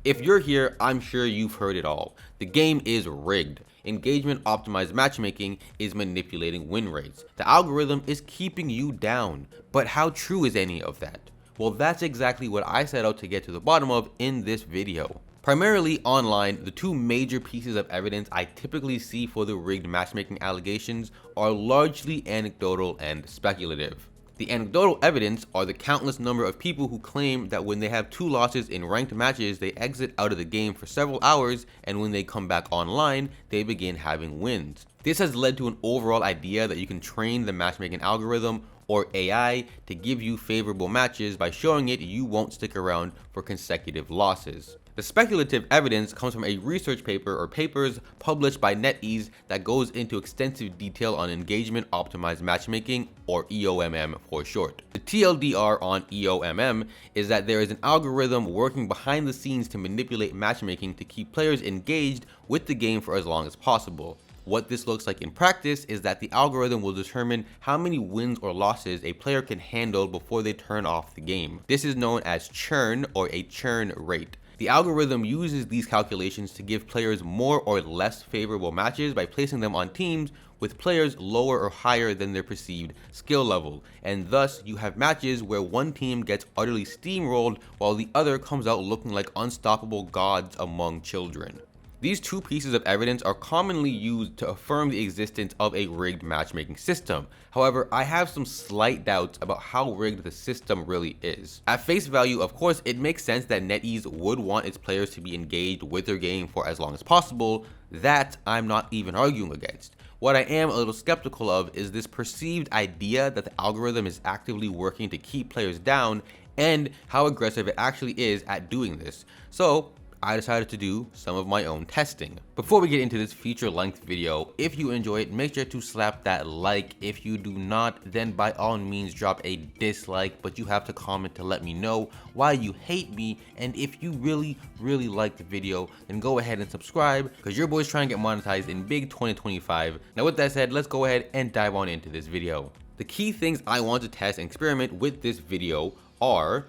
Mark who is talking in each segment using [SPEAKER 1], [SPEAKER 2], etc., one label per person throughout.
[SPEAKER 1] If you're here, I'm sure you've heard it all. The game is rigged. Engagement optimized matchmaking is manipulating win rates. The algorithm is keeping you down. But how true is any of that? Well, that's exactly what I set out to get to the bottom of in this video. Primarily online, the two major pieces of evidence I typically see for the rigged matchmaking allegations are largely anecdotal and speculative. The anecdotal evidence are the countless number of people who claim that when they have 2 losses in ranked matches, they exit out of the game for several hours, and when they come back online, they begin having wins. This has led to an overall idea that you can train the matchmaking algorithm or AI to give you favorable matches by showing it you won't stick around for consecutive losses. The speculative evidence comes from a research paper or papers published by NetEase that goes into extensive detail on engagement optimized matchmaking, or EOMM for short. The TLDR on EOMM is that there is an algorithm working behind the scenes to manipulate matchmaking to keep players engaged with the game for as long as possible. What this looks like in practice is that the algorithm will determine how many wins or losses a player can handle before they turn off the game. This is known as churn, or a churn rate. The algorithm uses these calculations to give players more or less favorable matches by placing them on teams with players lower or higher than their perceived skill level, and thus you have matches where one team gets utterly steamrolled while the other comes out looking like unstoppable gods among children. These two pieces of evidence are commonly used to affirm the existence of a rigged matchmaking system. However, I have some slight doubts about how rigged the system really is. At face value, of course, it makes sense that NetEase would want its players to be engaged with their game for as long as possible. That I'm not even arguing against. What I am a little skeptical of is this perceived idea that the algorithm is actively working to keep players down and how aggressive it actually is at doing this. So I decided to do some of my own testing. Before we get into this feature-length video, if you enjoy it, make sure to slap that like. If you do not, then by all means drop a dislike, but you have to comment to let me know why you hate me, and if you really like the video, then go ahead and subscribe, because your boy's trying to get monetized in big 2025. Now with that said, let's go ahead and dive on into this video. The key things I want to test and experiment with this video are: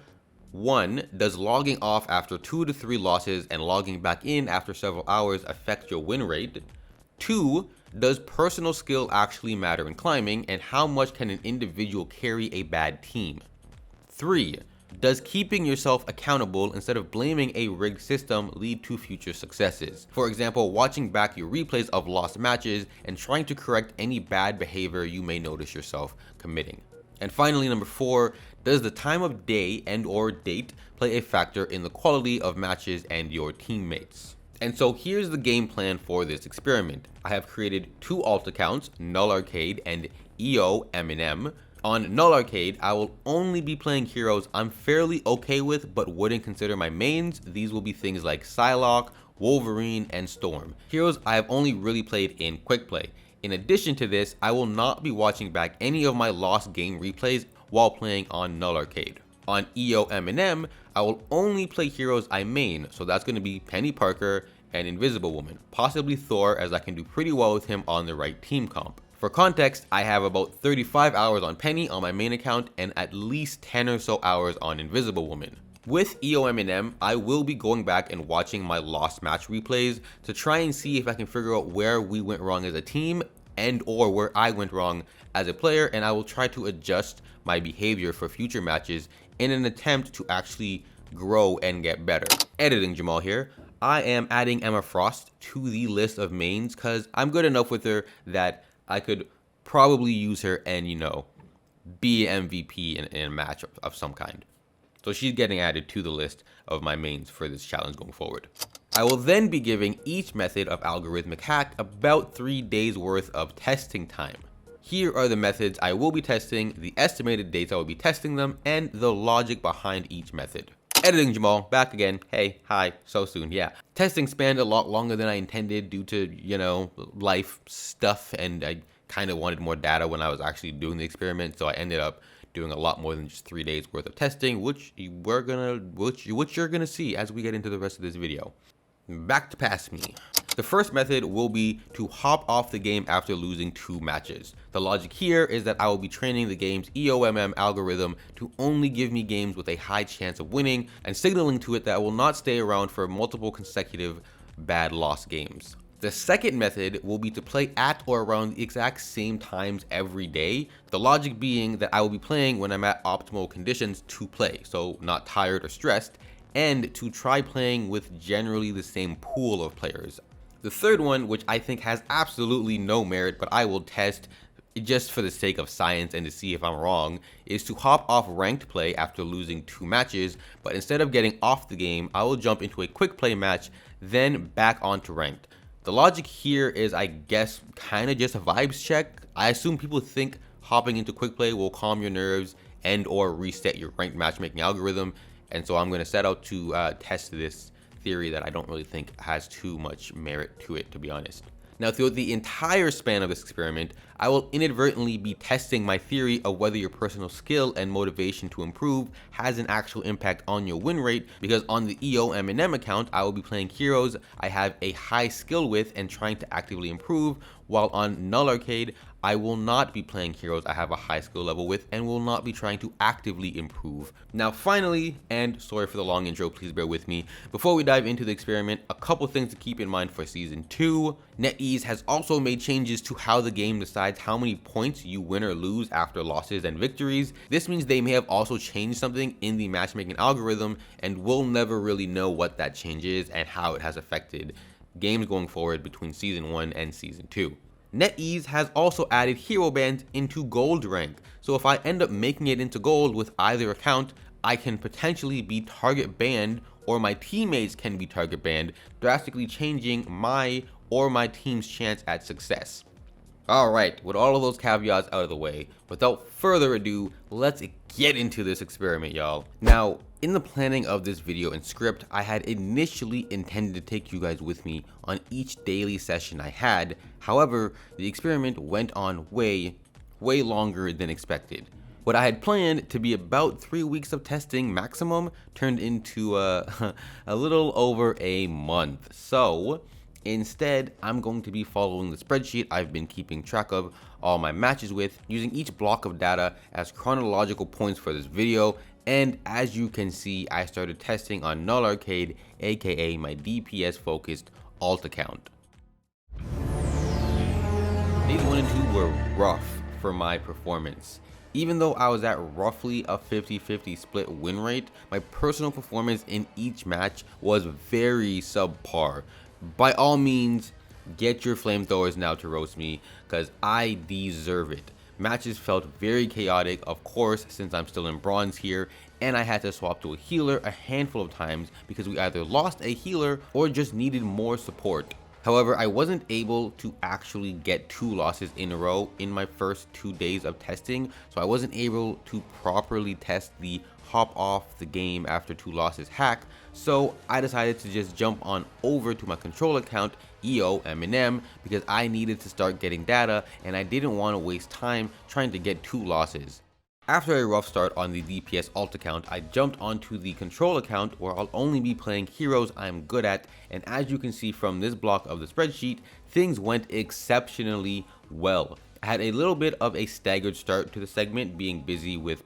[SPEAKER 1] 1. Does logging off after 2 to 3 losses and logging back in after several hours affect your win rate? 2. Does personal skill actually matter in climbing, and how much can an individual carry a bad team? 3. Does keeping yourself accountable instead of blaming a rigged system lead to future successes? For example, watching back your replays of lost matches and trying to correct any bad behavior you may notice yourself committing. And finally, number 4, does the time of day and or date play a factor in the quality of matches and your teammates? And so here's the game plan for this experiment. I have created 2 alt accounts, Null Arcade and EOMM. On Null Arcade, I will only be playing heroes I'm fairly okay with but wouldn't consider my mains. These will be things like Psylocke, Wolverine, and Storm. Heroes I have only really played in quick play. In addition to this, I will not be watching back any of my lost game replays while playing on Null Arcade. On EOMM, I will only play heroes I main, so that's going to be Penny Parker and Invisible Woman, possibly Thor, as I can do pretty well with him on the right team comp. For context, I have about 35 hours on Penny on my main account and at least 10 or so hours on Invisible Woman. With EOMM, I will be going back and watching my lost match replays to try and see if I can figure out where we went wrong as a team and or where I went wrong as a player, and I will try to adjust my behavior for future matches in an attempt to actually grow and get better. Editing Jamal here. I am adding Emma Frost to the list of mains because I'm good enough with her that I could probably use her and, you know, be an MVP in a match of some kind. So she's getting added to the list of my mains for this challenge going forward. I will then be giving each method of algorithmic hack about 3 days worth of testing time. Here are the methods I will be testing, the estimated dates I will be testing them, and the logic behind each method. Editing Jamal, back again. Hey, hi, so soon, yeah. Testing spanned a lot longer than I intended due to, you know, life stuff, and I kind of wanted more data when I was actually doing the experiment, so I ended up doing a lot more than just 3 days worth of testing, which you're gonna see as we get into the rest of this video. Back to Pass Me. The first method will be to hop off the game after losing 2 matches. The logic here is that I will be training the game's EOMM algorithm to only give me games with a high chance of winning and signaling to it that I will not stay around for multiple consecutive bad loss games. The second method will be to play at or around the exact same times every day. The logic being that I will be playing when I'm at optimal conditions to play, so not tired or stressed, and to try playing with generally the same pool of players. The third one, which I think has absolutely no merit, but I will test just for the sake of science and to see if I'm wrong, is to hop off ranked play after losing 2 matches, but instead of getting off the game, I will jump into a quick play match, then back onto ranked. The logic here is, I guess, kind of just a vibes check. I assume people think hopping into quick play will calm your nerves and or reset your ranked matchmaking algorithm, and so I'm going to set out to test this theory that I don't really think has too much merit to it, to be honest. Now, throughout the entire span of this experiment, I will inadvertently be testing my theory of whether your personal skill and motivation to improve has an actual impact on your win rate, because on the EOMM account, I will be playing heroes I have a high skill with and trying to actively improve, while on Null Arcade, I will not be playing heroes I have a high skill level with and will not be trying to actively improve. Now finally, and sorry for the long intro, please bear with me, before we dive into the experiment, a couple things to keep in mind for Season 2. NetEase has also made changes to how the game decides how many points you win or lose after losses and victories. This means they may have also changed something in the matchmaking algorithm, and we'll never really know what that change is and how it has affected games going forward between Season 1 and Season 2. NetEase has also added hero bans into gold rank, so if I end up making it into gold with either account, I can potentially be target banned, or my teammates can be target banned, drastically changing my or my team's chance at success. Alright, with all of those caveats out of the way, without further ado, let's get into this experiment, y'all. Now, in the planning of this video and script, I had initially intended to take you guys with me on each daily session I had. However, the experiment went on way longer than expected. What I had planned to be about 3 weeks of testing maximum turned into a little over a month. So instead, I'm going to be following the spreadsheet I've been keeping track of all my matches with, using each block of data as chronological points for this video. And as you can see, I started testing on Null Arcade, aka my DPS focused alt account. Days 1 and 2 were rough for my performance. Even though I was at roughly a 50-50 split win rate, my personal performance in each match was very subpar. By all means, get your flamethrowers now to roast me, cause I deserve it. Matches felt very chaotic, of course, since I'm still in bronze here, and I had to swap to a healer a handful of times because we either lost a healer or just needed more support. However, I wasn't able to actually get 2 losses in a row in my first 2 days of testing, so I wasn't able to properly test the hop off the game after 2 losses hack, so I decided to just jump on over to my control account, EOMM, because I needed to start getting data and I didn't want to waste time trying to get 2 losses. After a rough start on the DPS alt account, I jumped onto the control account where I'll only be playing heroes I'm good at, and as you can see from this block of the spreadsheet, things went exceptionally well. I had a little bit of a staggered start to the segment, being busy with,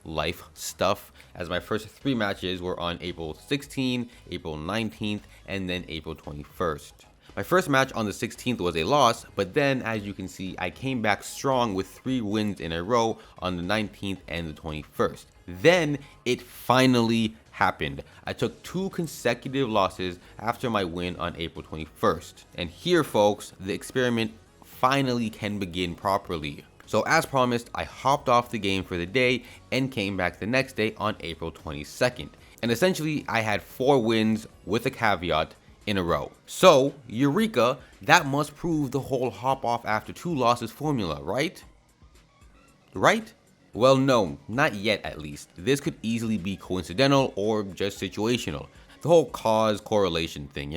[SPEAKER 1] life stuff, as my first 3 matches were on April 16th, April 19th, and then April 21st. My first match on the 16th was a loss, but then as you can see, I came back strong with 3 wins in a row on the 19th and the 21st. Then it finally happened. I took 2 consecutive losses after my win on April 21st. And here, folks, the experiment finally can begin properly. So as promised, I hopped off the game for the day and came back the next day on April 22nd. And essentially, I had 4 wins with a caveat in a row. So, Eureka, that must prove the whole hop off after 2 losses formula, right? Right? Well, no, not yet at least. This could easily be coincidental or just situational. The whole cause correlation thing,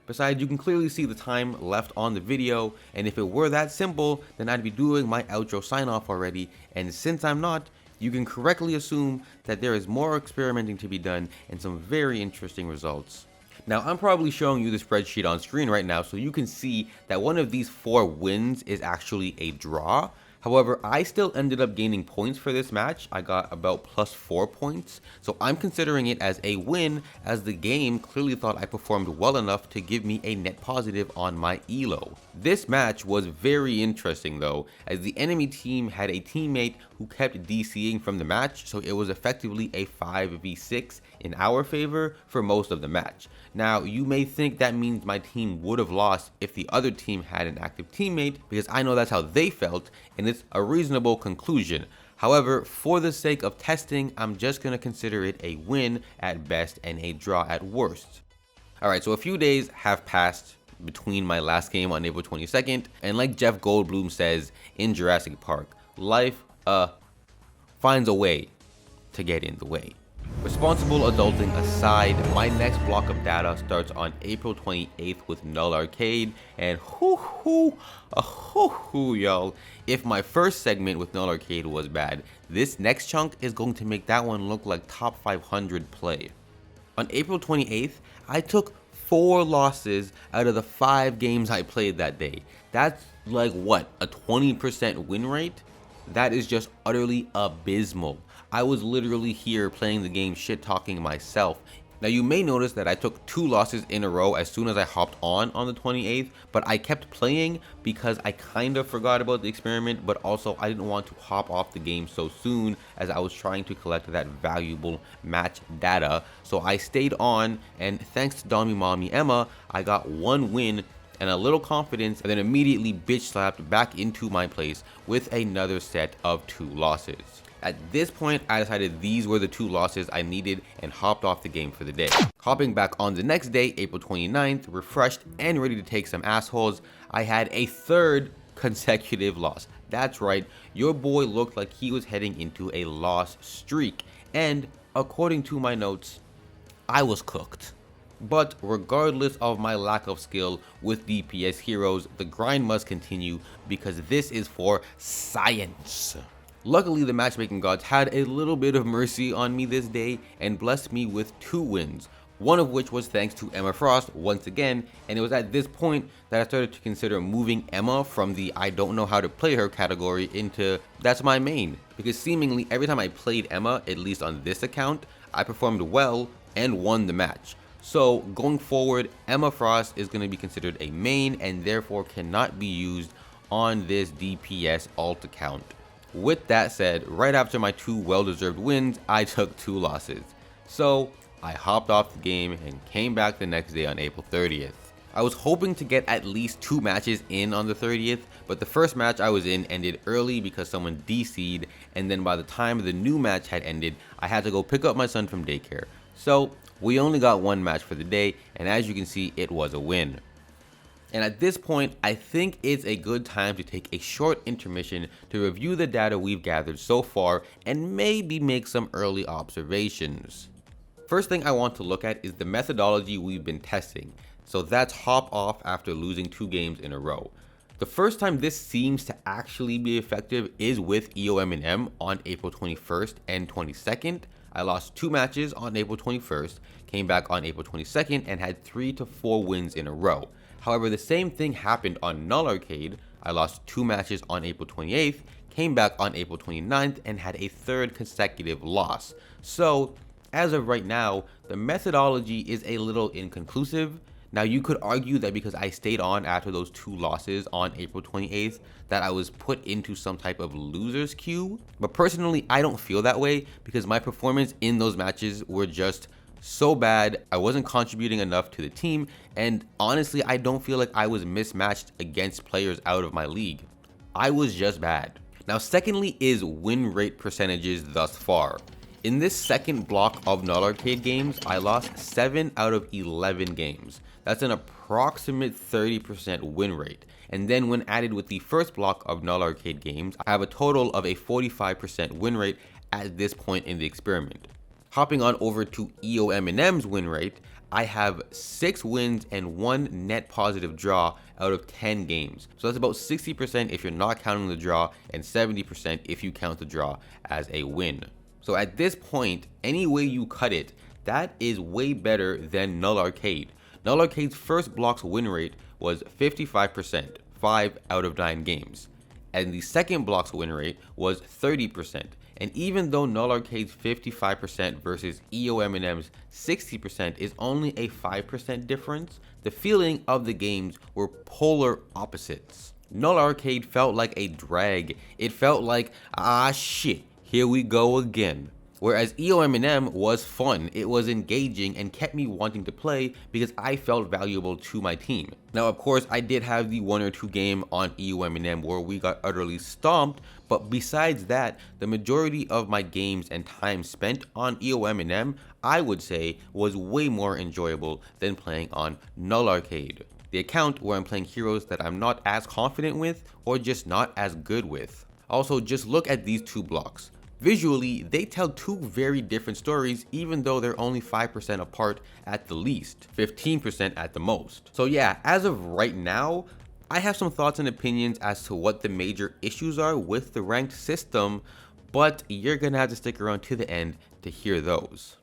[SPEAKER 1] Besides, you can clearly see the time left on the video, and if it were that simple, then I'd be doing my outro sign off already, and since I'm not, you can correctly assume that there is more experimenting to be done and some very interesting results. Now, I'm probably showing you the spreadsheet on screen right now so you can see that one of these 4 wins is actually a draw. However, I still ended up gaining points for this match. I got about +4 points, so I'm considering it as a win, as the game clearly thought I performed well enough to give me a net positive on my elo. This match was very interesting though, as the enemy team had a teammate who kept DCing from the match, so it was effectively a 5v6 in our favor for most of the match. Now, you may think that means my team would have lost if the other team had an active teammate, because I know that's how they felt, and it's a reasonable conclusion. However, for the sake of testing, I'm just going to consider it a win at best and a draw at worst. Alright, so a few days have passed between my last game on April 22nd, and like Jeff Goldblum says in Jurassic Park, life finds a way to get in the way. Responsible adulting aside, my next block of data starts on April 28th with Null Arcade, and y'all, if my first segment with Null Arcade was bad, this next chunk is going to make that one look like top 500 play. On April 28th, I took 4 losses out of the 5 games I played that day. That's like what, a 20% win rate? That is just utterly abysmal. I was literally here playing the game shit talking myself. Now you may notice that I took 2 losses in a row as soon as I hopped on the 28th, but I kept playing because I kind of forgot about the experiment, but also I didn't want to hop off the game so soon as I was trying to collect that valuable match data. So I stayed on, and thanks to Dommy Mommy Emma, I got 1 win and a little confidence, and then immediately bitch slapped back into my place with another set of 2 losses. At this point, I decided these were the 2 losses I needed and hopped off the game for the day. Hopping back on the next day, April 29th, refreshed and ready to take some assholes, I had a 3rd consecutive loss. That's right, your boy looked like he was heading into a loss streak, and according to my notes, I was cooked. But regardless of my lack of skill with DPS heroes, the grind must continue because this is for science. Luckily, the matchmaking gods had a little bit of mercy on me this day and blessed me with 2 wins, one of which was thanks to Emma Frost once again, and it was at this point that I started to consider moving Emma from the I don't know how to play her category into that's my main, because seemingly every time I played Emma, at least on this account, I performed well and won the match. So going forward, Emma Frost is going to be considered a main and therefore cannot be used on this DPS alt account. With that said, right after my 2 well-deserved wins, I took 2 losses. So I hopped off the game and came back the next day on April 30th. I was hoping to get at least 2 matches in on the 30th, but the first match I was in ended early because someone DC'd, and then by the time the new match had ended, I had to go pick up my son from daycare. So we only got 1 match for the day, and as you can see, it was a win. And at this point, I think it's a good time to take a short intermission to review the data we've gathered so far and maybe make some early observations. First thing I want to look at is the methodology we've been testing. So that's hop off after losing 2 games in a row. The first time this seems to actually be effective is with EOMM on April 21st and 22nd. I lost 2 matches on April 21st, came back on April 22nd, and had 3 to 4 wins in a row. However, the same thing happened on Null Arcade. I lost 2 matches on April 28th, came back on April 29th, and had a 3rd consecutive loss. So, as of right now, the methodology is a little inconclusive. Now, you could argue that because I stayed on after those 2 losses on April 28th, that I was put into some type of loser's queue. But personally, I don't feel that way because my performance in those matches were just so bad. I wasn't contributing enough to the team, and honestly, I don't feel like I was mismatched against players out of my league. I was just bad. Now, secondly is win rate percentages thus far. In this second block of Null Arcade games, I lost 7 out of 11 games. That's an approximate 30% win rate. And then when added with the first block of Null Arcade games, I have a total of a 45% win rate at this point in the experiment. Hopping on over to EOMM's win rate, I have 6 wins and 1 net positive draw out of 10 games. So that's about 60% if you're not counting the draw, and 70% if you count the draw as a win. So at this point, any way you cut it, That is way better than Null Arcade. Null Arcade's first block's win rate was 55%, 5 out of 9 games. And the second block's win rate was 30%. And even though Null Arcade's 55% versus EOMM's 60% is only a 5% difference, the feeling of the games were polar opposites. Null Arcade felt like a drag. It felt like, ah shit, here we go again. Whereas EOMM was fun, it was engaging and kept me wanting to play because I felt valuable to my team. Now of course I did have the 1 or 2 game on EOMM where we got utterly stomped, but besides that, the majority of my games and time spent on EOMM, I would say, was way more enjoyable than playing on Null Arcade, the account where I'm playing heroes that I'm not as confident with or just not as good with. Also, just look at these 2 blocks. Visually, they tell 2 very different stories even though they're only 5% apart at the least, 15% at the most. So yeah, as of right now, I have some thoughts and opinions as to what the major issues are with the ranked system, but you're gonna have to stick around to the end to hear those.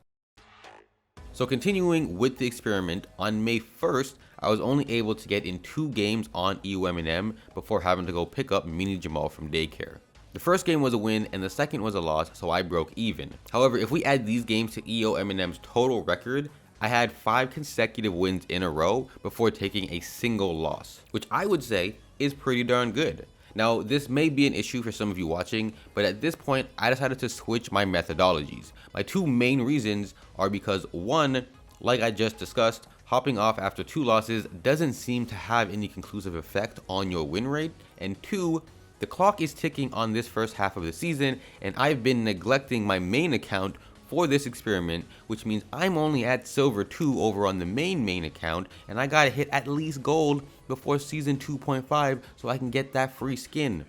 [SPEAKER 1] So continuing with the experiment, on May 1st, I was only able to get in 2 games on EOMM before having to go pick up Mini Jamal from daycare. The first game was a win and the second was a loss, so I broke even. However, if we add these games to EOMM's total record, I had 5 consecutive wins in a row before taking a single loss, which I would say is pretty darn good. Now, this may be an issue for some of you watching, but at this point, I decided to switch my methodologies. My 2 main reasons are because 1, like I just discussed, hopping off after 2 losses doesn't seem to have any conclusive effect on your win rate, and 2, the clock is ticking on this first half of the season, and I've been neglecting my main account for this experiment, which means I'm only at Silver 2 over on the main account, and I gotta hit at least Gold before Season 2.5 so I can get that free skin.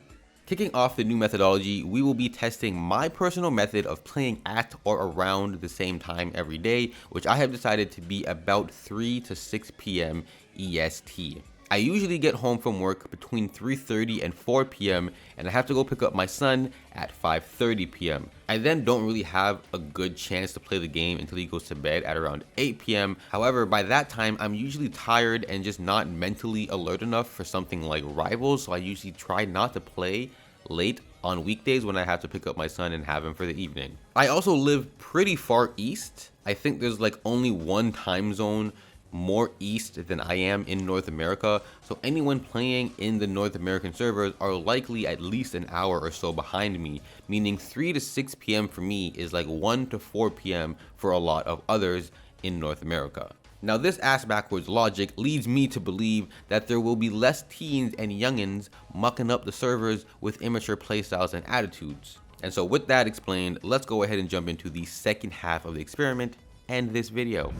[SPEAKER 1] Kicking off the new methodology, we will be testing my personal method of playing at or around the same time every day, which I have decided to be about 3 to 6 p.m. EST. I usually get home from work between 3:30 and 4 p.m. and I have to go pick up my son at 5:30 p.m. I then don't really have a good chance to play the game until he goes to bed at around 8 p.m. However, by that time, I'm usually tired and just not mentally alert enough for something like Rivals, so I usually try not to play late on weekdays when I have to pick up my son and have him for the evening. I also live pretty far east. I think there's like only one time zone more east than I am in North America, so anyone playing in the North American servers are likely at least an hour or so behind me, meaning 3 to 6 p.m. for me is like 1 to 4 p.m. for a lot of others in North America. Now this ass backwards logic leads me to believe that there will be less teens and youngins mucking up the servers with immature playstyles and attitudes. And so with that explained, let's go ahead and jump into the second half of the experiment and this video.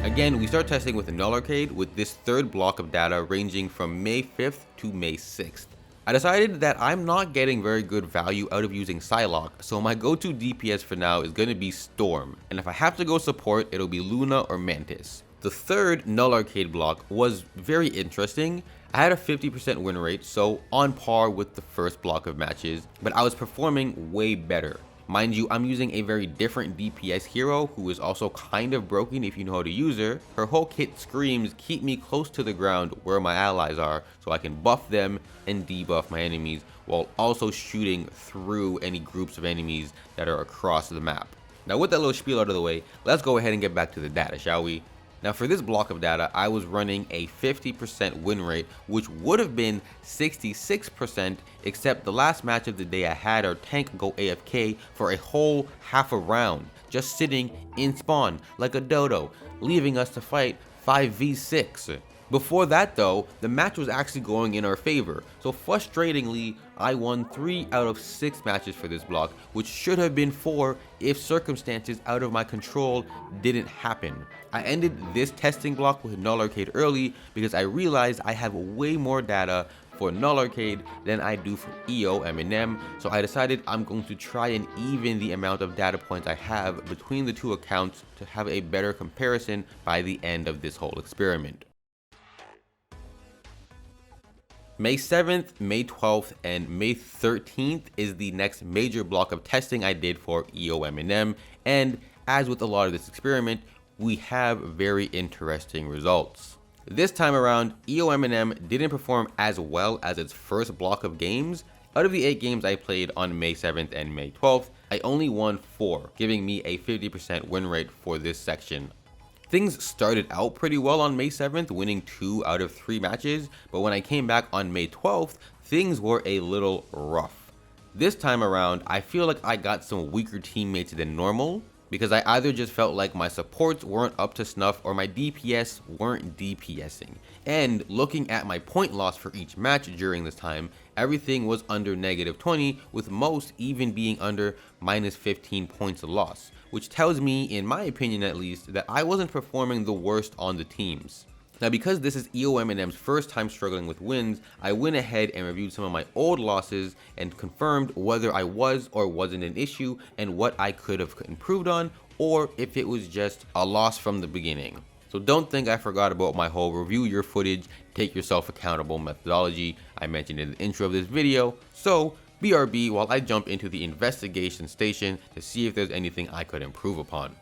[SPEAKER 1] Again, we start testing with the Null Arcade with this 3rd block of data ranging from May 5th to May 6th. I decided that I'm not getting very good value out of using Psylocke, so my go-to DPS for now is going to be Storm, and if I have to go support, it'll be Luna or Mantis. The 3rd Null Arcade block was very interesting. I had a 50% win rate, so on par with the first block of matches, but I was performing way better. Mind you, I'm using a very different DPS hero who is also kind of broken if you know how to use her. Her whole kit screams, keep me close to the ground where my allies are so I can buff them and debuff my enemies while also shooting through any groups of enemies that are across the map. Now with that little spiel out of the way, let's go ahead and get back to the data, shall we? Now for this block of data, I was running a 50% win rate, which would have been 66%, except the last match of the day I had our tank go AFK for a whole half a round, just sitting in spawn like a dodo, leaving us to fight 5v6. Before that though, the match was actually going in our favor, so frustratingly, I won 3 out of 6 matches for this block, which should have been 4 if circumstances out of my control didn't happen. I ended this testing block with Null Arcade early because I realized I have way more data for Null Arcade than I do for EOMM, so I decided I'm going to try and even the amount of data points I have between the 2 accounts to have a better comparison by the end of this whole experiment. May 7th, May 12th, and May 13th is the next major block of testing I did for EOMM, and as with a lot of this experiment, we have very interesting results. This time around, EOMM didn't perform as well as its first block of games. Out of the 8 games I played on May 7th and May 12th, I only won 4, giving me a 50% win rate for this section. Things started out pretty well on May 7th, winning 2 out of 3 matches, but when I came back on May 12th, things were a little rough. This time around, I feel like I got some weaker teammates than normal, because I either just felt like my supports weren't up to snuff or my DPS weren't DPSing. And looking at my point loss for each match during this time, everything was under -20, with most even being under -15 points of loss, which tells me, in my opinion at least, that I wasn't performing the worst on the teams. Now, because this is EOMM's first time struggling with wins, I went ahead and reviewed some of my old losses and confirmed whether I was or wasn't an issue and what I could have improved on, or if it was just a loss from the beginning. So don't think I forgot about my whole review your footage, take yourself accountable methodology I mentioned in the intro of this video. So BRB while I jump into the investigation station to see if there's anything I could improve upon.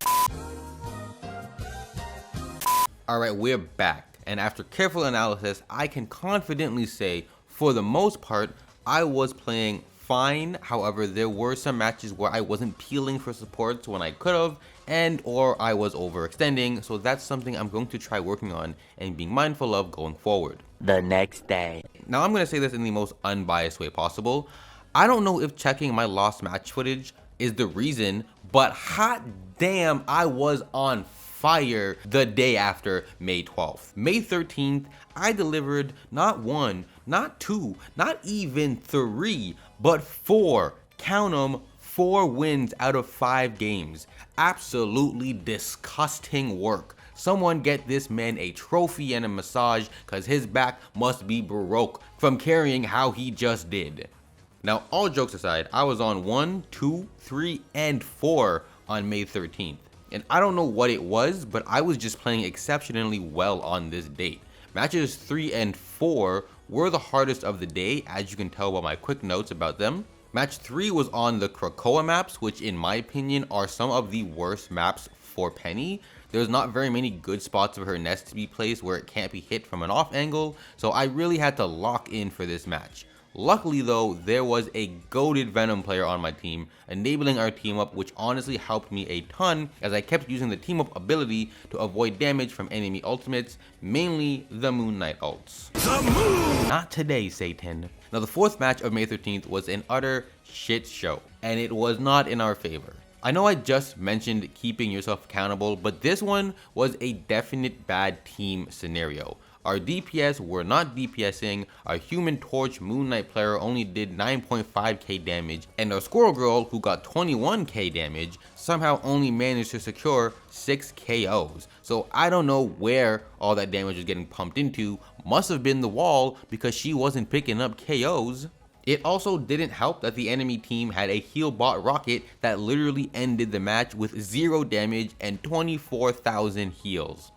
[SPEAKER 1] Alright, we're back, and after careful analysis, I can confidently say, for the most part, I was playing fine. However, there were some matches where I wasn't peeling for supports when I could have, and or I was overextending, so that's something I'm going to try working on and being mindful of going forward.
[SPEAKER 2] The next day.
[SPEAKER 1] Now, I'm going to say this in the most unbiased way possible. I don't know if checking my lost match footage is the reason, but hot damn, I was on fire the day after May 12th. May 13th, I delivered not 1, not 2, not even 3, but 4, count them, 4 wins out of 5 games. Absolutely disgusting work. Someone get this man a trophy and a massage, cause his back must be baroque from carrying how he just did. Now, all jokes aside, I was on 1, 2, 3, and 4 on May 13th. And I don't know what it was, but I was just playing exceptionally well on this date. Matches 3 and 4 were the hardest of the day, as you can tell by my quick notes about them. Match 3 was on the Krakoa maps, which in my opinion are some of the worst maps for Penny. There's not very many good spots of her nest to be placed where it can't be hit from an off angle, so I really had to lock in for this match. Luckily though, there was a goated Venom player on my team, enabling our team up, which honestly helped me a ton as I kept using the team up ability to avoid damage from enemy ultimates, mainly the Moon Knight ults. The moon! Not today, Satan. Now the 4th match of May 13th was an utter shit show, and it was not in our favor. I know I just mentioned keeping yourself accountable, but this one was a definite bad team scenario. Our DPS were not DPSing, our Human Torch Moon Knight player only did 9.5k damage, and our Squirrel Girl, who got 21k damage, somehow only managed to secure 6 KOs. So I don't know where all that damage was getting pumped into, must have been the wall because she wasn't picking up KOs. It also didn't help that the enemy team had a heal bot rocket that literally ended the match with 0 damage and 24,000 heals.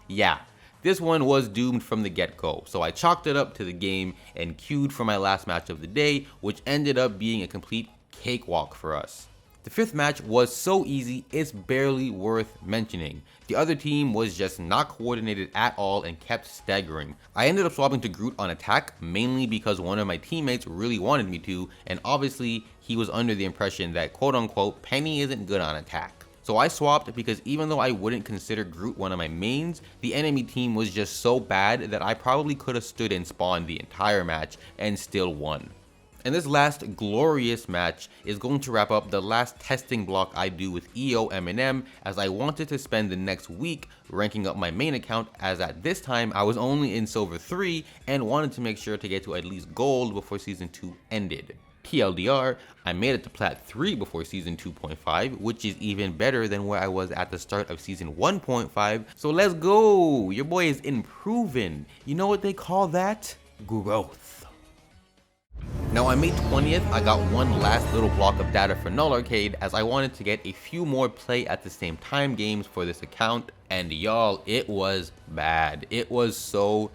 [SPEAKER 1] Yeah. This one was doomed from the get-go, so I chalked it up to the game and queued for my last match of the day, which ended up being a complete cakewalk for us. The 5th match was so easy, it's barely worth mentioning. The other team was just not coordinated at all and kept staggering. I ended up swapping to Groot on attack, mainly because one of my teammates really wanted me to, and obviously he was under the impression that quote-unquote Penny isn't good on attack. So I swapped because even though I wouldn't consider Groot one of my mains, the enemy team was just so bad that I probably could have stood and spawned the entire match and still won. And this last glorious match is going to wrap up the last testing block I do with EOMM, as I wanted to spend the next week ranking up my main account, as at this time I was only in Silver 3 and wanted to make sure to get to at least Gold before Season 2 ended. TLDR, I made it to Plat 3 before Season 2.5, which is even better than where I was at the start of Season 1.5, so let's go! Your boy is improving. You know what they call that? Growth. Now on May 20th, I got one last little block of data for Null Arcade, as I wanted to get a few more play at the same time games for this account, and y'all, it was bad. It was so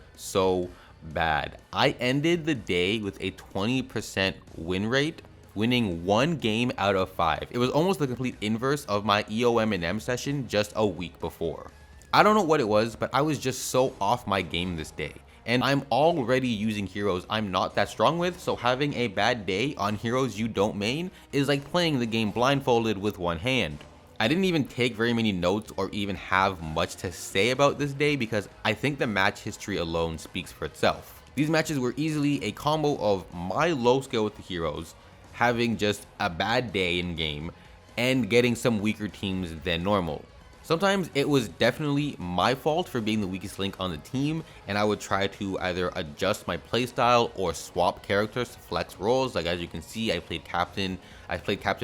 [SPEAKER 1] bad. I ended the day with a 20% win rate, winning 1 game out of 5. It was almost the complete inverse of my EOMM session just a week before. I don't know what it was, but I was just so off my game this day. And I'm already using heroes I'm not that strong with, so having a bad day on heroes you don't main is like playing the game blindfolded with one hand. I didn't even take very many notes or even have much to say about this day because I think the match history alone speaks for itself. These matches were easily a combo of my low skill with the heroes, having just a bad day in game, and getting some weaker teams than normal. Sometimes it was definitely my fault for being the weakest link on the team, and I would try to either adjust my playstyle or swap characters to flex roles. Like as you can see, I played Captain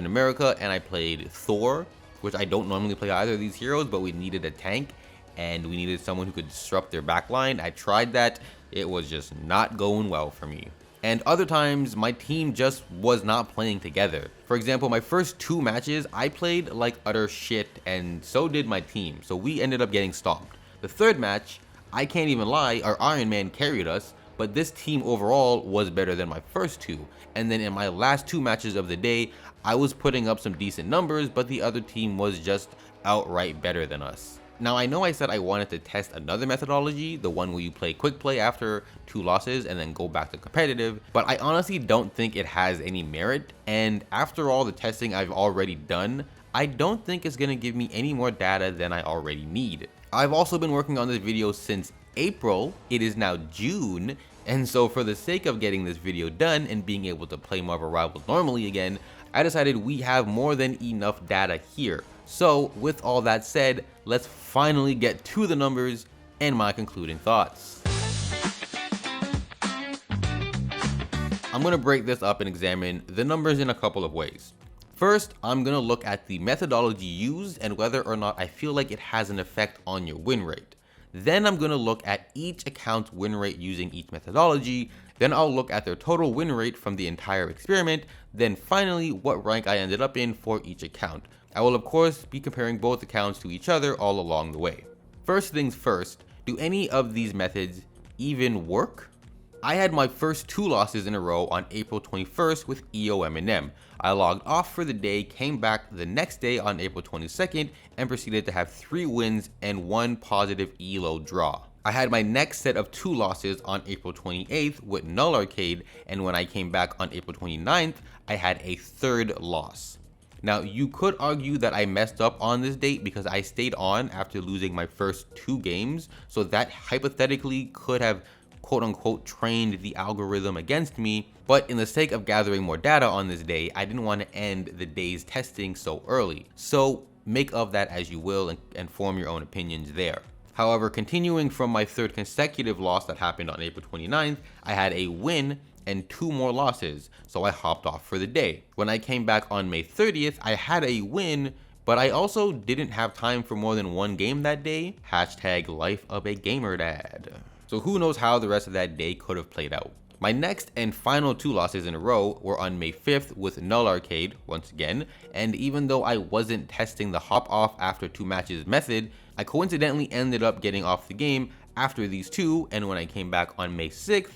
[SPEAKER 1] America, and I played Thor, which I don't normally play either of these heroes, but we needed a tank, and we needed someone who could disrupt their backline. I tried that, it was just not going well for me. And other times, my team just was not playing together. For example, my first 2 matches, I played like utter shit, and so did my team, so we ended up getting stomped. The 3rd match, I can't even lie, our Iron Man carried us, but this team overall was better than my first 2. And then in my last 2 matches of the day, I was putting up some decent numbers, but the other team was just outright better than us. Now I know I said I wanted to test another methodology, the one where you play quick play after 2 losses and then go back to competitive, but I honestly don't think it has any merit, and after all the testing I've already done, I don't think it's going to give me any more data than I already need. I've also been working on this video since April, it is now June, and so for the sake of getting this video done and being able to play Marvel Rivals normally again, I decided we have more than enough data here. So with all that said, let's finally get to the numbers and my concluding thoughts. I'm going to break this up and examine the numbers in a couple of ways. First, I'm going to look at the methodology used and whether or not I feel like it has an effect on your win rate. Then I'm going to look at each account's win rate using each methodology. Then I'll look at their total win rate from the entire experiment. Then finally, what rank I ended up in for each account. I will of course be comparing both accounts to each other all along the way. First things first, do any of these methods even work? I had my first 2 losses in a row on April 21st with EOMM. I logged off for the day, came back the next day on April 22nd, and proceeded to have 3 wins and 1 positive ELO draw. I had my next set of 2 losses on April 28th with Null Arcade, and when I came back on April 29th, I had a 3rd loss. Now, you could argue that I messed up on this date because I stayed on after losing my first 2 games, so that hypothetically could have quote-unquote trained the algorithm against me, but in the sake of gathering more data on this day, I didn't want to end the day's testing so early. So make of that as you will and form your own opinions there. However, continuing from my 3rd consecutive loss that happened on April 29th, I had a win and 2 more losses, so I hopped off for the day. When I came back on May 30th, I had a win, but I also didn't have time for more than 1 game that day. Hashtag life of a gamer dad. So who knows how the rest of that day could have played out. My next and final 2 losses in a row were on May 5th with Null Arcade, once again, and even though I wasn't testing the hop off after 2 matches method, I coincidentally ended up getting off the game after these 2, and when I came back on May 6th,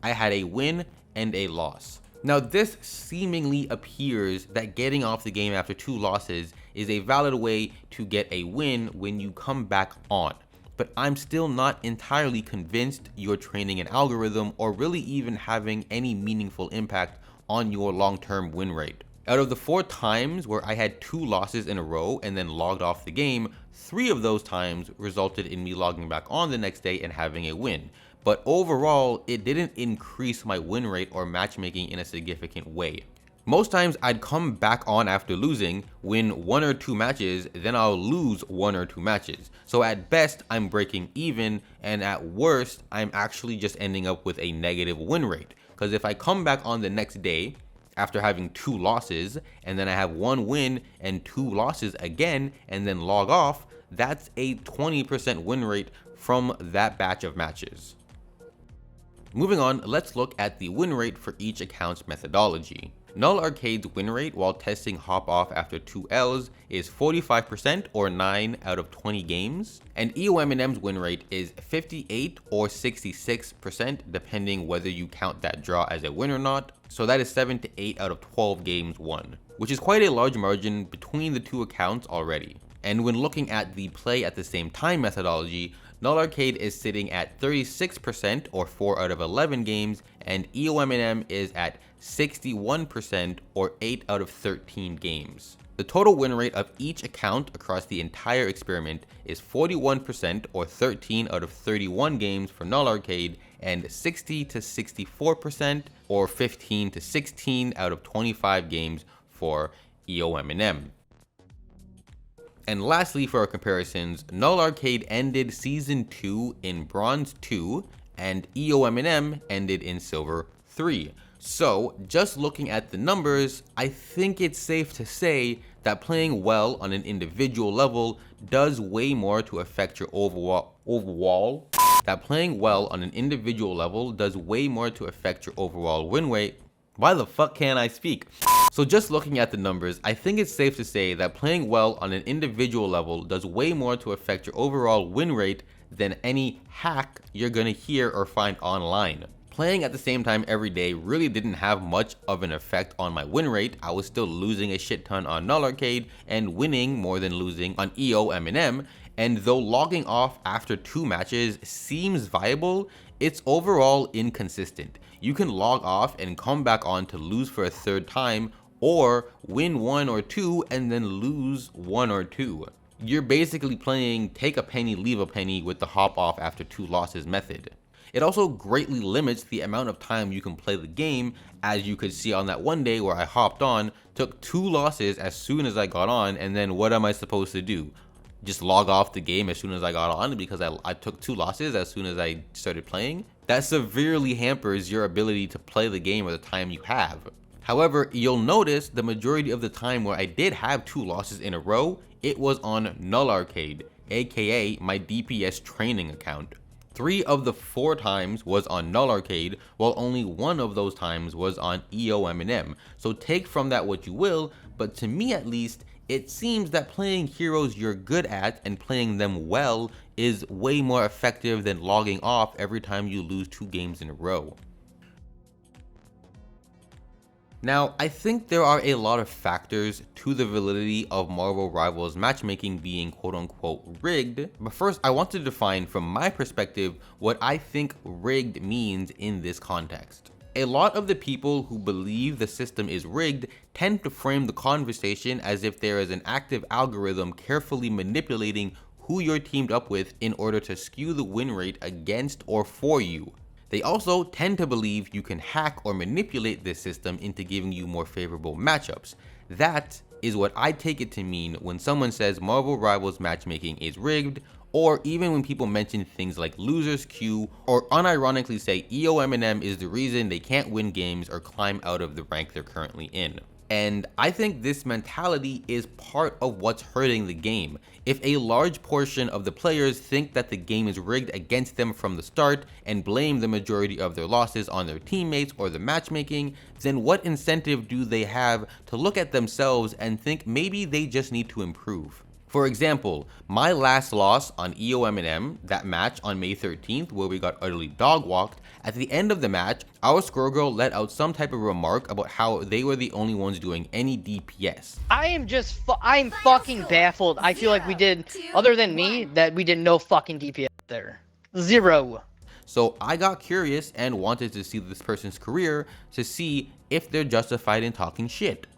[SPEAKER 1] I had a win and a loss. Now this seemingly appears that getting off the game after 2 losses is a valid way to get a win when you come back on. But I'm still not entirely convinced you're training an algorithm or really even having any meaningful impact on your long-term win rate. Out of the 4 times where I had 2 losses in a row and then logged off the game, 3 of those times resulted in me logging back on the next day and having a win. But overall, it didn't increase my win rate or matchmaking in a significant way. Most times I'd come back on after losing, win 1 or 2 matches, then I'll lose 1 or 2 matches. So at best, I'm breaking even, and at worst, I'm actually just ending up with a negative win rate. Because if I come back on the next day, after having 2 losses, and then I have 1 win and 2 losses again, and then log off, that's a 20% win rate from that batch of matches. Moving on, let's look at the win rate for each account's methodology. Null Arcade's win rate while testing hop off after 2 Ls is 45% or 9 out of 20 games, and EOMM's win rate is 58 or 66% depending whether you count that draw as a win or not, so that is 7 to 8 out of 12 games won, which is quite a large margin between the two accounts already. And when looking at the play at the same time methodology, Null Arcade is sitting at 36% or 4 out of 11 games, and EOMM is at 61% or 8 out of 13 games. The total win rate of each account across the entire experiment is 41% or 13 out of 31 games for Null Arcade, and 60 to 64% or 15 to 16 out of 25 games for EOMM. And lastly, for our comparisons, Null Arcade ended Season 2 in Bronze 2, and EOMM ended in Silver 3. So, just looking at the numbers, I think it's safe to say that playing well on an individual level does way more to affect your overall win rate. Why the fuck can't I speak? So just looking at the numbers, I think it's safe to say that playing well on an individual level does way more to affect your overall win rate than any hack you're gonna hear or find online. Playing at the same time every day really didn't have much of an effect on my win rate. I was still losing a shit ton on Null Arcade and winning more than losing on EOMM. And though logging off after 2 matches seems viable, it's overall inconsistent. You can log off and come back on to lose for a 3rd time, or win 1 or 2 and then lose 1 or 2. You're basically playing take a penny, leave a penny with the hop off after 2 losses method. It also greatly limits the amount of time you can play the game, as you could see on that one day where I hopped on, took 2 losses as soon as I got on, and then what am I supposed to do? Just log off the game as soon as I got on because I took 2 losses as soon as I started playing? That severely hampers your ability to play the game or the time you have. However, you'll notice the majority of the time where I did have 2 losses in a row, it was on Null Arcade, aka my DPS training account. 3 of the 4 times was on Null Arcade, while only 1 of those times was on EOMM. So take from that what you will, but to me at least, it seems that playing heroes you're good at and playing them well is way more effective than logging off every time you lose 2 games in a row. Now, I think there are a lot of factors to the validity of Marvel Rivals matchmaking being quote-unquote rigged, but first I want to define from my perspective what I think rigged means in this context. A lot of the people who believe the system is rigged tend to frame the conversation as if there is an active algorithm carefully manipulating who you're teamed up with in order to skew the win rate against or for you. They also tend to believe you can hack or manipulate this system into giving you more favorable matchups. That is what I take it to mean when someone says Marvel Rivals matchmaking is rigged, or even when people mention things like losers queue, or unironically say EOMM is the reason they can't win games or climb out of the rank they're currently in. And I think this mentality is part of what's hurting the game. If a large portion of the players think that the game is rigged against them from the start and blame the majority of their losses on their teammates or the matchmaking, then what incentive do they have to look at themselves and think maybe they just need to improve? For example, my last loss on EOMM, that match on May 13th where we got utterly dog-walked, at the end of the match, our score girl let out some type of remark about how they were the only ones doing any DPS.
[SPEAKER 2] I'm fucking baffled. I feel like we did, other than me, that we did no fucking DPS there. 0.
[SPEAKER 1] So I got curious and wanted to see this person's career to see if they're justified in talking shit.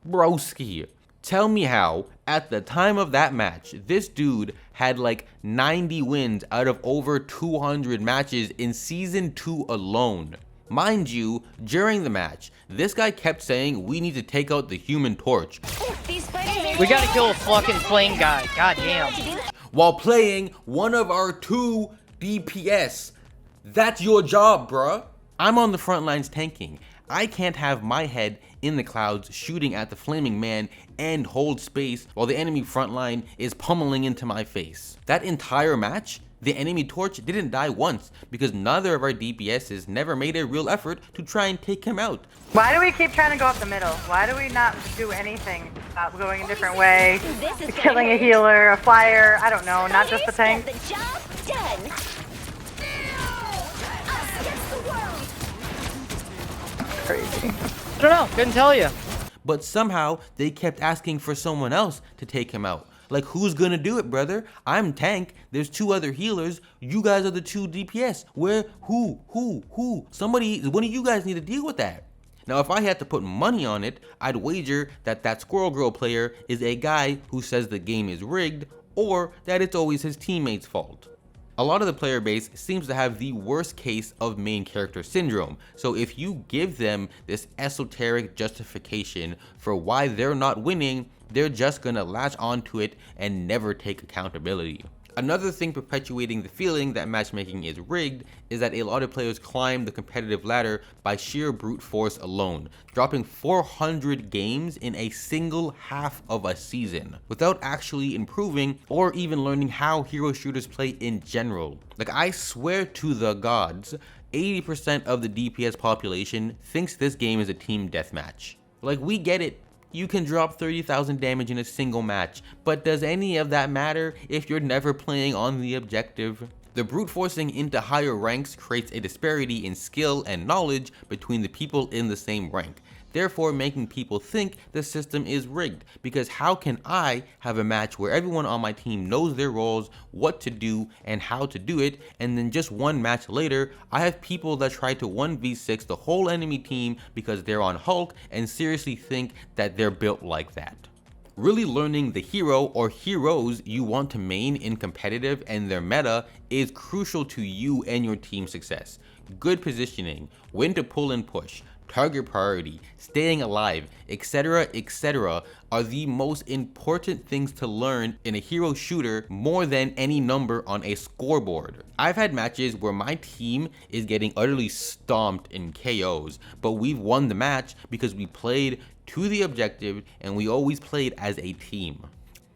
[SPEAKER 1] Broski, tell me how, at the time of that match, this dude had like 90 wins out of over 200 matches in Season 2 alone. Mind you, during the match, this guy kept saying we need to take out the Human Torch.
[SPEAKER 2] We gotta kill a fucking flame guy, goddamn.
[SPEAKER 1] While playing one of our 2 DPS. That's your job, bruh. I'm on the front lines tanking. I can't have my head in the clouds shooting at the flaming man and hold space while the enemy front line is pummeling into my face. That entire match, The enemy torch didn't die once because neither of our DPSs never made a real effort to try and take him out.
[SPEAKER 3] Why do we keep trying to go up the middle? Why do we not do anything? Going a different way, killing a healer, a flyer, I don't know, not just the tank. Crazy.
[SPEAKER 2] I don't know, couldn't tell you.
[SPEAKER 1] But somehow they kept asking for someone else to take him out. Like, who's gonna do it, brother? I'm tank, there's 2 other healers, you guys are the 2 DPS. Where, who? Somebody, one of you guys need to deal with that. Now, if I had to put money on it, I'd wager that that Squirrel Girl player is a guy who says the game is rigged, or that it's always his teammates' fault. A lot of the player base seems to have the worst case of main character syndrome, so if you give them this esoteric justification for why they're not winning, they're just gonna latch onto it and never take accountability. Another thing perpetuating the feeling that matchmaking is rigged is that a lot of players climb the competitive ladder by sheer brute force alone, dropping 400 games in a single half of a season, without actually improving or even learning how hero shooters play in general. Like, I swear to the gods, 80% of the DPS population thinks this game is a team deathmatch. Like, we get it. You can drop 30,000 damage in a single match, but does any of that matter if you're never playing on the objective? The brute forcing into higher ranks creates a disparity in skill and knowledge between the people in the same rank, therefore making people think the system is rigged, because how can I have a match where everyone on my team knows their roles, what to do, and how to do it, and then just one match later, I have people that try to 1v6 the whole enemy team because they're on Hulk and seriously think that they're built like that. Really learning the hero or heroes you want to main in competitive and their meta is crucial to you and your team's success. Good positioning, when to pull and push, target priority, staying alive, etc., are the most important things to learn in a hero shooter more than any number on a scoreboard. I've had matches where my team is getting utterly stomped in KOs, but we've won the match because we played to the objective and we always played as a team.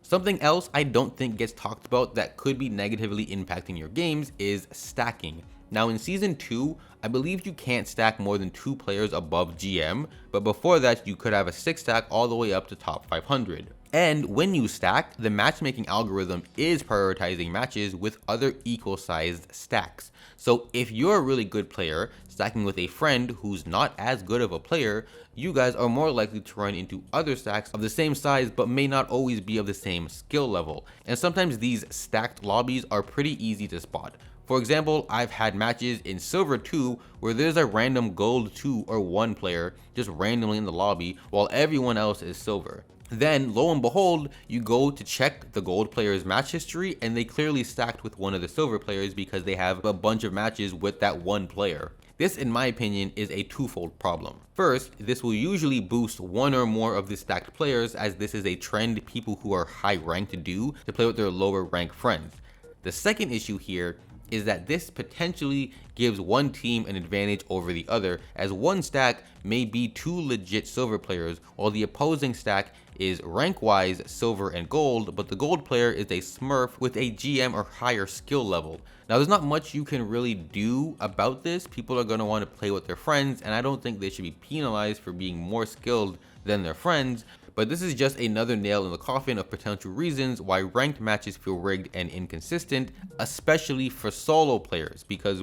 [SPEAKER 1] Something else I don't think gets talked about that could be negatively impacting your games is stacking. Now in Season 2, I believe you can't stack more than 2 players above GM, but before that you could have a 6 stack all the way up to top 500. And when you stack, the matchmaking algorithm is prioritizing matches with other equal sized stacks. So if you're a really good player, stacking with a friend who's not as good of a player, you guys are more likely to run into other stacks of the same size but may not always be of the same skill level. And sometimes these stacked lobbies are pretty easy to spot. For example, I've had matches in Silver 2 where there's a random Gold 2 or 1 player just randomly in the lobby while everyone else is Silver. Then, lo and behold, you go to check the Gold player's match history and they clearly stacked with one of the Silver players because they have a bunch of matches with that one player. This, in my opinion, is a twofold problem. First, this will usually boost one or more of the stacked players, as this is a trend people who are high ranked do to play with their lower ranked friends. The second issue here is that this potentially gives one team an advantage over the other, as one stack may be 2 legit Silver players while the opposing stack is rank-wise Silver and Gold, but the Gold player is a Smurf with a GM or higher skill level. Now there's not much you can really do about this. People are going to want to play with their friends, and I don't think they should be penalized for being more skilled than their friends. But this is just another nail in the coffin of potential reasons why ranked matches feel rigged and inconsistent, especially for solo players, because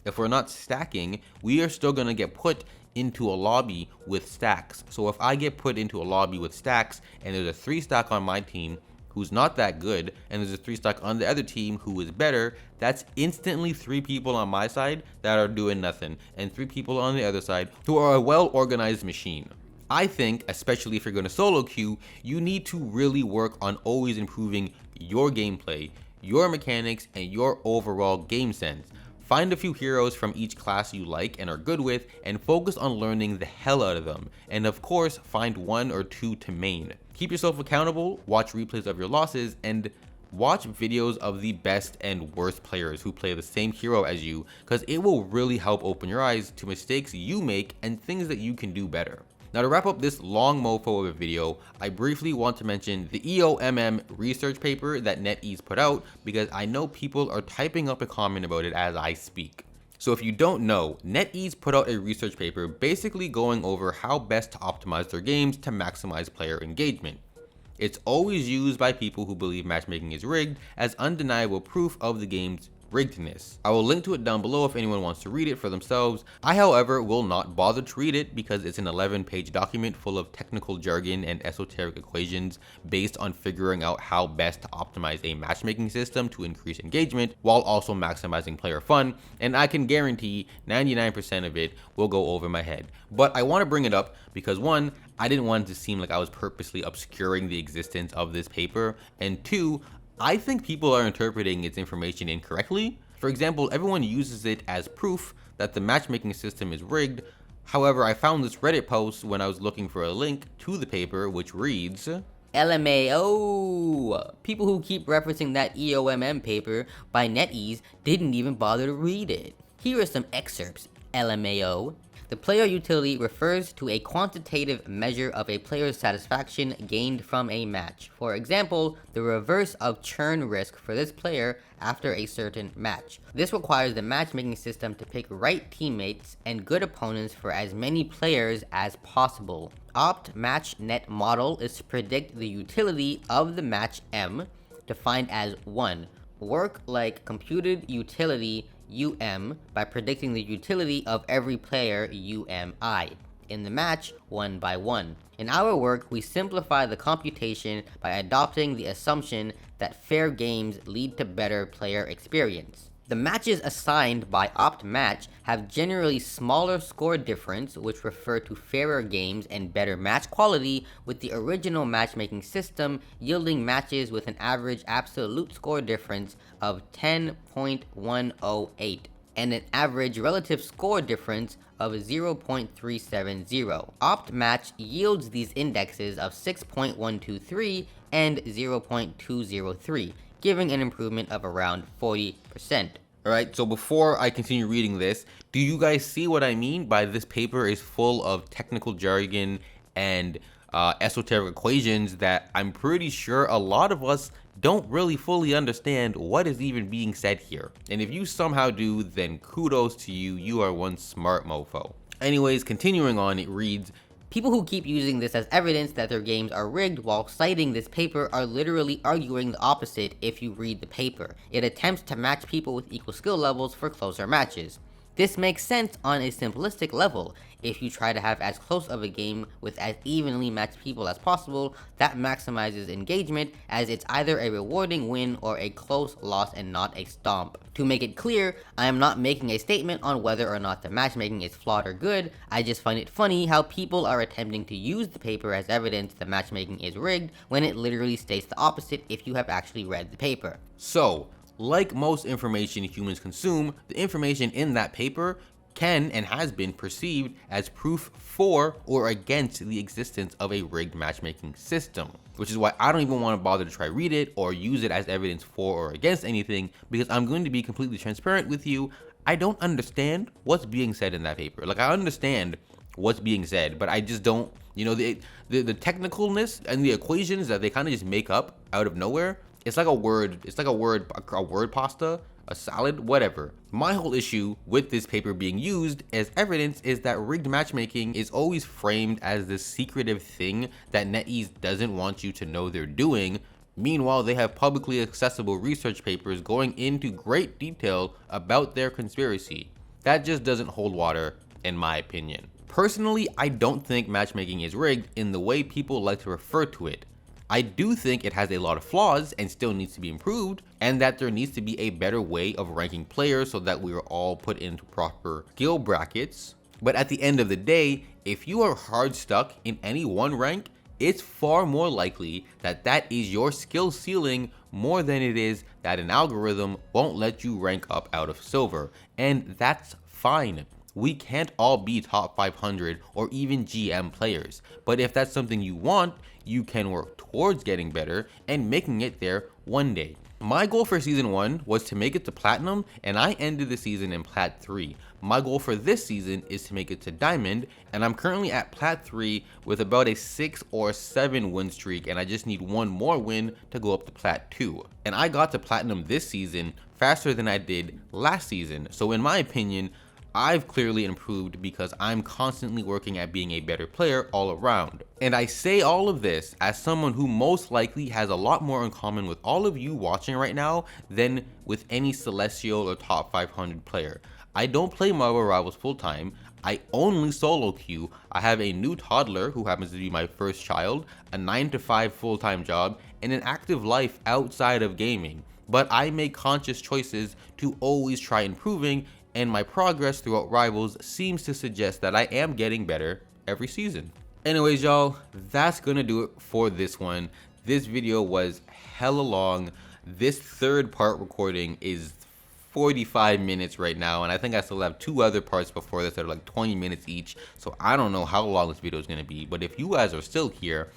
[SPEAKER 1] if we're not stacking, we are still going to get put into a lobby with stacks. So if I get put into a lobby with stacks and there's a 3 stack on my team who's not that good and there's a 3 stack on the other team who is better, that's instantly 3 people on my side that are doing nothing and 3 people on the other side who are a well-organized machine. I think, especially if you're going to solo queue, you need to really work on always improving your gameplay, your mechanics, and your overall game sense. Find a few heroes from each class you like and are good with, and focus on learning the hell out of them. And of course, find 1 or 2 to main. Keep yourself accountable, watch replays of your losses, and watch videos of the best and worst players who play the same hero as you, because it will really help open your eyes to mistakes you make and things that you can do better. Now to wrap up this long mofo of a video, I briefly want to mention the EOMM research paper that NetEase put out because I know people are typing up a comment about it as I speak. So if you don't know, NetEase put out a research paper basically going over how best to optimize their games to maximize player engagement. It's always used by people who believe matchmaking is rigged as undeniable proof of the game's riggedness. I will link to it down below if anyone wants to read it for themselves. I, however, will not bother to read it because it's an 11-page document full of technical jargon and esoteric equations based on figuring out how best to optimize a matchmaking system to increase engagement while also maximizing player fun, and I can guarantee 99% of it will go over my head. But I want to bring it up because one, I didn't want it to seem like I was purposely obscuring the existence of this paper, and two, I think people are interpreting its information incorrectly. For example, everyone uses it as proof that the matchmaking system is rigged. However, I found this Reddit post when I was looking for a link to the paper, which reads,
[SPEAKER 4] LMAO! People who keep referencing that EOMM paper by NetEase didn't even bother to read it. Here are some excerpts, LMAO. The player utility refers to a quantitative measure of a player's satisfaction gained from a match. For example, the reverse of churn risk for this player after a certain match. This requires the matchmaking system to pick right teammates and good opponents for as many players as possible. Opt-match-net model is to predict the utility of the match M, defined as 1. Work like computed utility UM by predicting the utility of every player UMI in the match 1 by 1. In our work, we simplify the computation by adopting the assumption that fair games lead to better player experience. The matches assigned by opt-match have generally smaller score difference, which refer to fairer games and better match quality, with the original matchmaking system yielding matches with an average absolute score difference of 10.108 and an average relative score difference of 0.370. Opt-match yields these indexes of 6.123 and 0.203. Giving an improvement of around 40%.
[SPEAKER 1] Alright, so before I continue reading this, do you guys see what I mean by this paper is full of technical jargon and esoteric equations that I'm pretty sure a lot of us don't really fully understand what is even being said here. And if you somehow do, then kudos to you, you are one smart mofo. Anyways, continuing on, it reads,
[SPEAKER 4] people who keep using this as evidence that their games are rigged while citing this paper are literally arguing the opposite if you read the paper. It attempts to match people with equal skill levels for closer matches. This makes sense on a simplistic level. If you try to have as close of a game with as evenly matched people as possible, that maximizes engagement as it's either a rewarding win or a close loss and not a stomp. To make it clear, I am not making a statement on whether or not the matchmaking is flawed or good. I just find it funny how people are attempting to use the paper as evidence the matchmaking is rigged when it literally states the opposite if you have actually read the paper.
[SPEAKER 1] So, like most information humans consume, the information in that paper can and has been perceived as proof for or against the existence of a rigged matchmaking system. Which is why I don't even want to bother to try read it or use it as evidence for or against anything, because I'm going to be completely transparent with you. I don't understand what's being said in that paper. Like, I understand what's being said, but I just don't, you know, the technicalness and the equations that they kind of just make up out of nowhere. It's like a word pasta, a salad, whatever. My whole issue with this paper being used as evidence is that rigged matchmaking is always framed as this secretive thing that NetEase doesn't want you to know they're doing. Meanwhile, they have publicly accessible research papers going into great detail about their conspiracy. That just doesn't hold water, in my opinion. Personally, I don't think matchmaking is rigged in the way people like to refer to it. I do think it has a lot of flaws and still needs to be improved, and that there needs to be a better way of ranking players so that we are all put into proper skill brackets. But at the end of the day, if you are hard stuck in any one rank, it's far more likely that that is your skill ceiling more than it is that an algorithm won't let you rank up out of silver, and that's fine. We can't all be top 500 or even GM players, but if that's something you want, you can work towards getting better and making it there one day. My goal for season 1 was to make it to platinum, and I ended the season in plat 3. My goal for this season is to make it to Diamond, and I'm currently at Plat 3 with about a 6 or 7 win streak, and I just need one more win to go up to Plat 2. And I got to Platinum this season faster than I did last season, so in my opinion, I've clearly improved because I'm constantly working at being a better player all around. And I say all of this as someone who most likely has a lot more in common with all of you watching right now than with any Celestial or top 500 player. I don't play Marvel Rivals full time, I only solo queue, I have a new toddler who happens to be my first child, a 9 to 5 full-time job, and an active life outside of gaming. But I make conscious choices to always try improving, and my progress throughout Rivals seems to suggest that I am getting better every season. Anyways, y'all, that's gonna do it for this one. This video was hella long. This third part recording is 45 minutes right now, and I think I still have 2 other parts before this that are like 20 minutes each, so I don't know how long this video is gonna be, but if you guys are still here,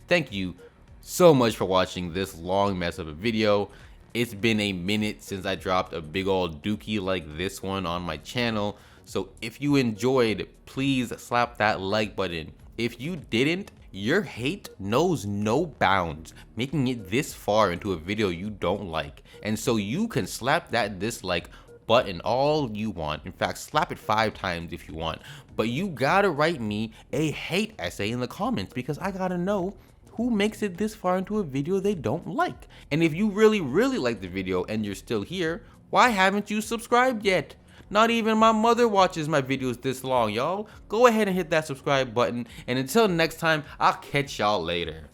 [SPEAKER 1] thank you so much for watching this long mess of a video. It's been a minute since I dropped a big old dookie like this one on my channel, so if you enjoyed, please slap that like button. If you didn't, your hate knows no bounds, making it this far into a video you don't like, and so you can slap that dislike button all you want. In fact, slap it 5 times if you want, but you gotta write me a hate essay in the comments because I gotta know who makes it this far into a video they don't like. And if you really like the video and you're still here, why haven't you subscribed yet? Not even my mother watches my videos this long, y'all. Go ahead and hit that subscribe button, and until next time, I'll catch y'all later.